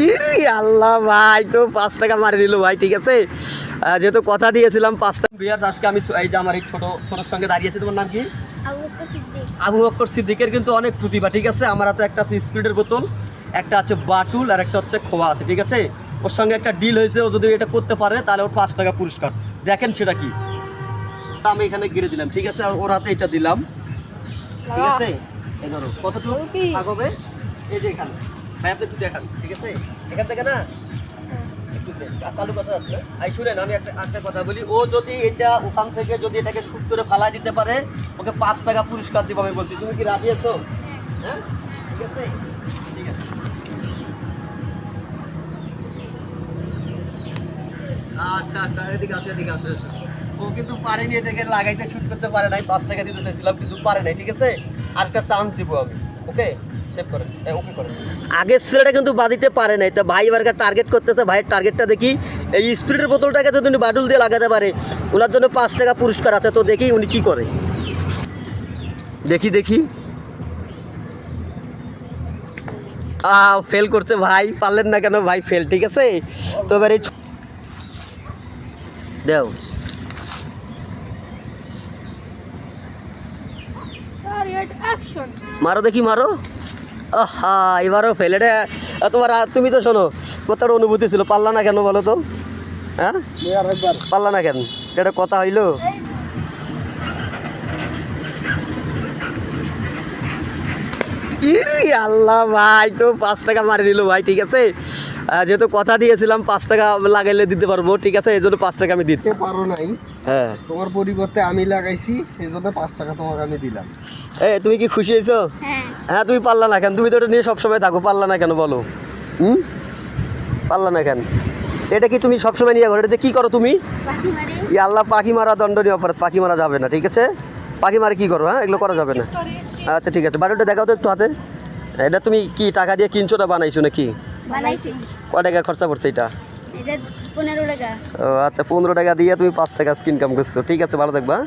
ইরে আল্লাহ ভাই তো 5 টাকা মারি দিল ভাই। ঠিক আছে, যেহেতু কথা দিয়েছিলাম 5 টাকা বিয়ার, আজকে আমি এই যে আমার এই ছোটোর সঙ্গে দাঁড়িয়েছি। তোমার নাম কি? আবু বকর সিদ্দিকের কিন্তু অনেক প্রতিভা। ঠিক আছে, আমার হাতে একটা স্পিরিটের বোতল, একটা আছে বাটুল, আর একটা হচ্ছে খোয়া আছে। ঠিক আছে, ওর সঙ্গে একটা ডিল হয়েছে, ও যদি এটা করতে পারে তাহলে ওর 5 টাকা পুরস্কার। দেখেন সেটা কি, আমি এখানে গিরে দিলাম। ঠিক আছে, আর ওর হাতে এটা দিলাম। ঠিক আছে, এই ধরো কতটুকু আগবে, এই যে এখানে ভাই আপনি একটু দেখান। ঠিক আছে, এখান থেকে না চালু কথা আছে। আই শুনেন, আমি একটা কথা বলি, ও যদি এটা ওখান থেকে যদি এটাকে শুট করে ফালাই দিতে পারে, ওকে 5 টাকা পুরস্কার দিব। আমি বলছি, তুমি কি রাজি আছো? হ্যাঁ, ঠিক আছে, ঠিক আছে। আচ্ছা আচ্ছা, এদিকে আসো, এদিকে আসো, এসো। ও কিন্তু পারেনি, এটাকে লাগাইতে শুট করতে পারে নাই। 5 টাকা দিতে চাইছিলাম কিন্তু পারে নাই। ঠিক আছে, আর একটা চান্স দিব আমি। ওকে, সেভ করেন, ওকে করেন। আগের ছেলেটা কিন্তু বাদিতে পারে নাই, তো ভাই এবার টার্গেট করতেছে। ভাইয়ের টার্গেটটা দেখি, এই স্পিরিটের বোতলটাকে যদি উনি বাটুল দিয়ে লাগাতে পারে, ওনার জন্য 5 টাকা পুরস্কার আছে। তো দেখি উনি কি করে, দেখি দেখি। ফেল করছে ভাই, পারলেন না কেন ভাই? ফেল। ঠিক আছে, তো এবার এই দেও মারো দেখি, মারো। আহা, এবারও ফেল। এটা তুমি তো শোনো, কতটা অনুভূতি ছিল, পারলা না কেন বলো তো? হ্যাঁ, পারলা না কেন? এটা কথা হইলো? ইরে আল্লাহ ভাই তো 5 টাকা মারি দিল ভাই। ঠিক আছে, যেহেতু কথা দিয়েছিলাম 5 টাকা লাগাইলে দিতে পারবো। ঠিক আছে, এই জন্য 5 টাকা আমি দিতে পারো নাই। হ্যাঁ, তোমার পরিবর্তে আমি লাগাইছি, সেই জন্য 5 টাকা তোমাকে আমি দিলাম। তুমি কি খুশি হয়েছো? হ্যাঁ, তুমি পারলা না কেন? তুমি তো এটা নিয়ে সবসময় থাকো, পারলা না কেন বলো? পারলা না কেন? এটা কি তুমি সবসময় নিয়ে ঘরে? এটা কি করো তুমি? আল্লাহ, পাখি মারা দণ্ডনীয় অপরাধ, পাখি মারা যাবে না। ঠিক আছে, পাখি মারা কি করো? হ্যাঁ, এগুলো করা যাবে না। আচ্ছা ঠিক আছে, বাটুলটা দেখাও তো একটু হাতে। এটা তুমি কি টাকা দিয়ে কিনছো না বানাইছো নাকি? কয় টাকা খরচা পড়ছে এটা? 15 টাকা। ও আচ্ছা, 15 টাকা দিয়ে তুমি 5 টাকা ইনকাম করছো। ঠিক আছে, ভালো থাকবা।